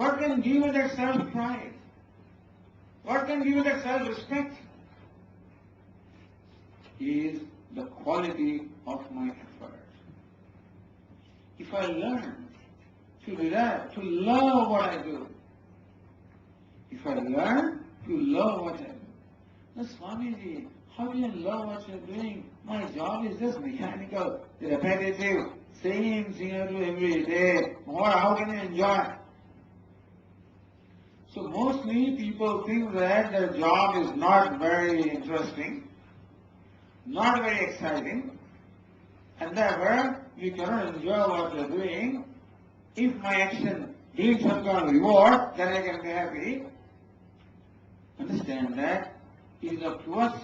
What can give you that self-pride? What can give you that self-respect? Is the quality of my effort. If I learn to relax, to love what I do, if I learn to love what I do, now Swamiji, how do you love what you're doing? My job is just mechanical, repetitive, same thing I do every day. How can I enjoy? So mostly people think that their job is not very interesting, not very exciting, and therefore we cannot enjoy what we are doing. If my action brings some kind of reward, then I can be happy. Understand that it is up to us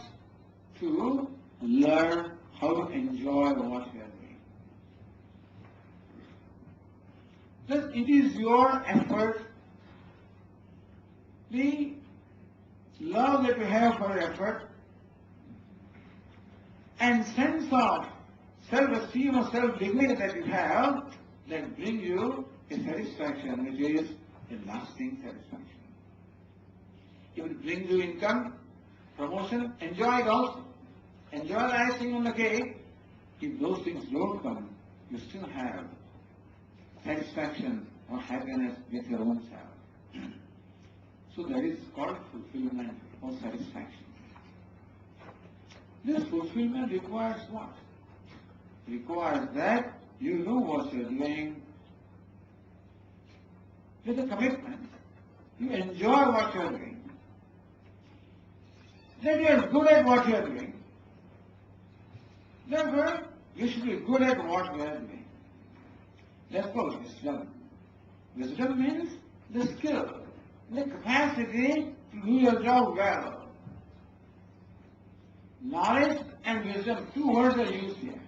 to learn how to enjoy what we are doing. Thus, it is your effort, the love that you have for your effort, and sense of self-esteem or self-dignity that you have, that bring you a satisfaction which is a lasting satisfaction. If it brings you income, promotion, enjoy it also. Enjoy the icing on the cake. If those things don't come, you still have satisfaction or happiness with your own self. So that is called fulfillment or satisfaction. This fulfillment requires what? Requires that you know what you are doing with a commitment. You enjoy what you are doing. That you are good at what you are doing. Therefore, you should be good at what you are doing. That's called wisdom. Wisdom means the skill, the capacity to do your job well. Knowledge and wisdom, two words are used here.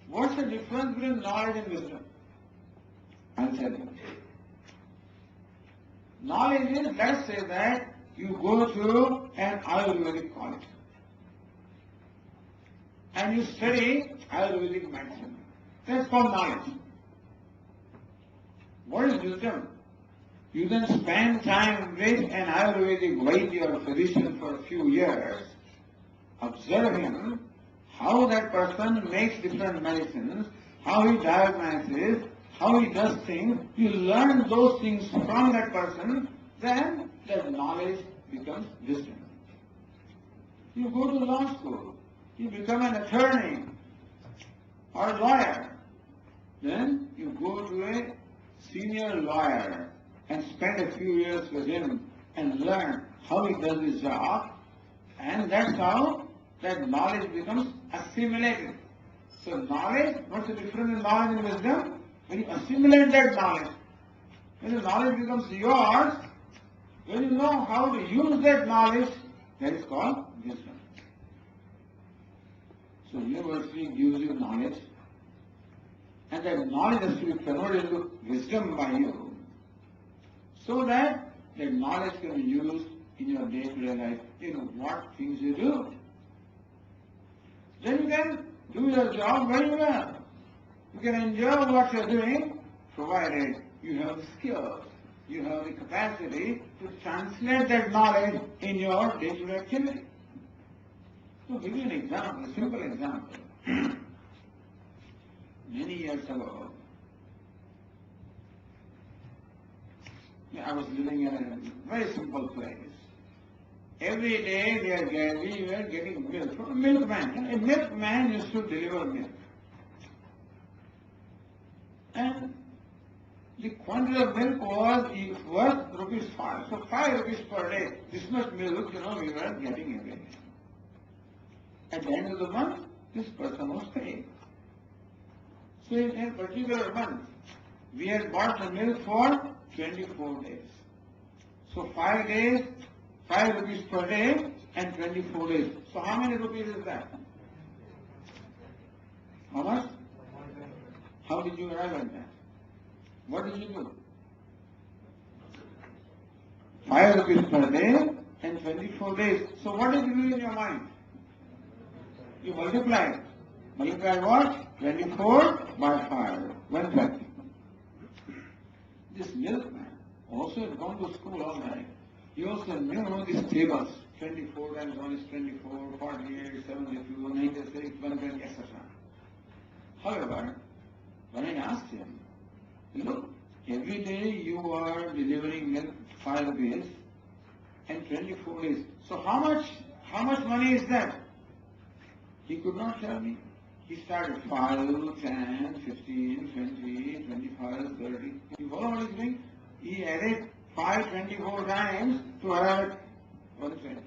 What's the difference between knowledge and wisdom? I'll tell you. Knowledge is, let's say that you go to an Ayurvedic college and you study Ayurvedic medicine. That's called knowledge. What is wisdom? You then spend time with an Ayurvedic Vaidya or physician for a few years, observe him, how that person makes different medicines, how he diagnoses, how he does things. You learn those things from that person, then that knowledge becomes wisdom. You go to law school, you become an attorney or a lawyer. Then you go to a senior lawyer and spend a few years with him and learn how he does his job, and that's how that knowledge becomes assimilated. So knowledge, what's the difference in knowledge and wisdom? When you assimilate that knowledge, when the knowledge becomes yours, when you know how to use that knowledge, that is called wisdom. So university gives you knowledge, and that knowledge has to be converted into wisdom by you, so that that knowledge can be used in your day-to-day life, in what things you do. Then you can do your job very well. You can enjoy what you are doing, provided you have the skills, you have the capacity to translate that knowledge in your day-to-day activity. To give you an example, a simple example. Many years ago, I was living in a very simple place. Every day we were getting milk from a milkman. A milkman used to deliver milk. And the quantity of milk was worth rupees 5. So 5 rupees per day. This much milk, we were getting every day. At the end of the month, this person was paid. So in a particular month, we had bought the milk for 24 days. So 5 days, 5 rupees per day and 24 days. So how many rupees is that? How much? How did you arrive at that? What did you do? 5 rupees per day and 24 days. So what did you do in your mind? You multiply. Multiply what? 24 by 5. 130. This milkman also had gone to school all right. He also knew these tables. 24 times 1 is 24, 48, 72, 96, 120, etc. However, when I asked him, look, every day you are delivering milk 5 rupees and 24 days. So how much money is that? He could not tell me. He started 5, 10, 15, 20, 25, 30. You follow what he's doing? He added 524 times to arrive at 120.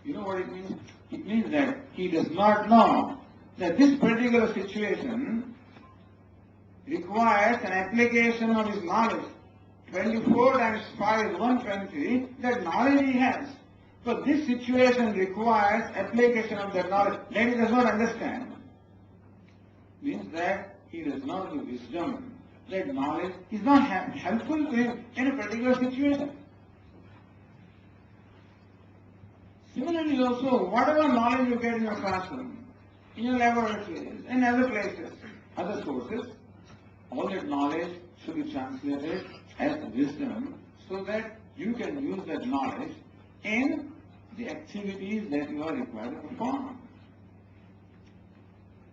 You know what it means? It means that he does not know that this particular situation requires an application of his knowledge. 24 times 5 is 120, that knowledge he has. But this situation requires application of that knowledge that he does not understand. Means that he does not have wisdom. That knowledge is not helpful to him in a particular situation. Similarly also, whatever knowledge you get in your classroom, in your laboratories, and other places, other sources, all that knowledge should be translated as wisdom so that you can use that knowledge in the activities that you are required to perform.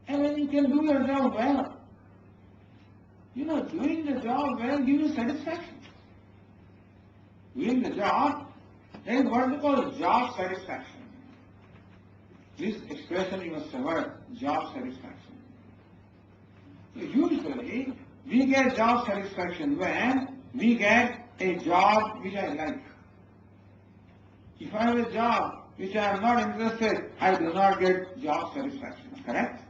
And when you can do your job well, doing the job well gives you satisfaction. Doing the job, that is what we call job satisfaction. This expression you must have heard, job satisfaction. So usually, we get job satisfaction when we get a job which I like. If I have a job which I am not interested, I do not get job satisfaction. Correct?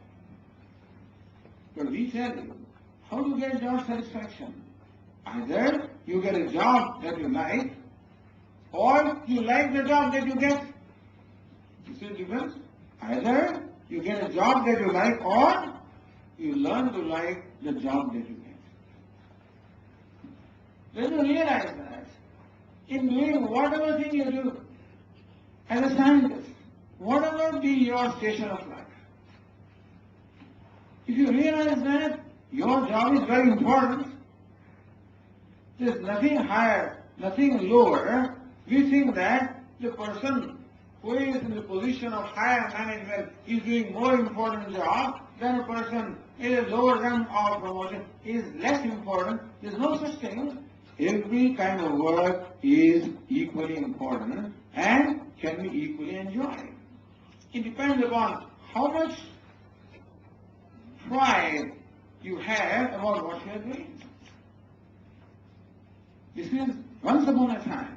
But we tell you, how to get job satisfaction? Either you get a job that you like, or you like the job that you get. You see the difference? Either you get a job that you like, or you learn to like the job that you get. Then you realize that in doing whatever thing you do, as a scientist, whatever be your station of life, if you realize that your job is very important, there is nothing higher, nothing lower, we think that the person who is in the position of higher management is doing more important job than a person in a lower rung of promotion is less important. There is no such thing. Every kind of work is equally important and can be equally enjoyed. It depends upon how much pride you have about what you are doing. This is once upon a time.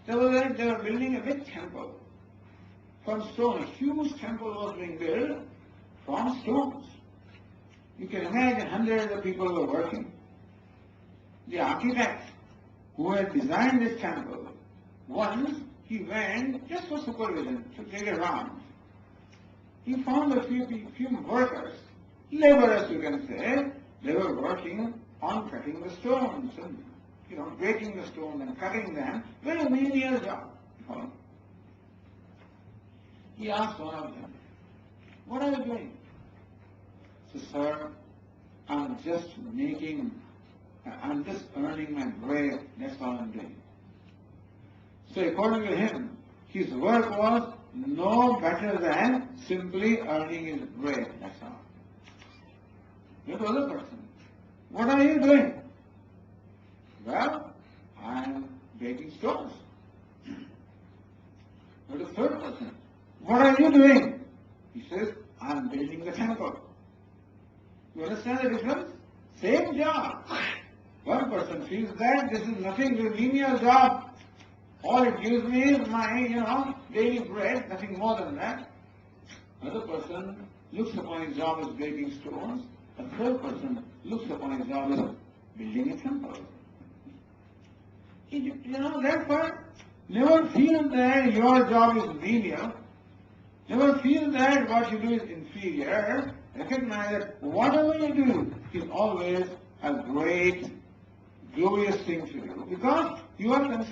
They were building a big temple from stone. A huge temple was being built from stones. You can imagine hundreds of people were working. The architect who had designed this temple, once he went just for supervision to take a round. He found a few workers, laborers you can say, they were working on cutting the stones and breaking the stones and cutting them. Very menial job. He asked one of them, "What are you doing?" He said, "Sir, I'm just earning my bread, that's all I'm doing." So according to him, his work was no better than simply earning his bread, that's all. The other person, "What are you doing?" "Well, I'm breaking stones." But the third person, "What are you doing?" He says, "I'm building the temple." You understand the difference? Same job. One person feels that this is nothing, this is a menial job. All it gives me is my, daily bread, nothing more than that. Another person looks upon his job as breaking stones. A third person looks upon his job as building a temple. Therefore, never feel that your job is menial. Never feel that what you do is inferior. Recognize that whatever you do is always a great, glorious thing to do because you are considered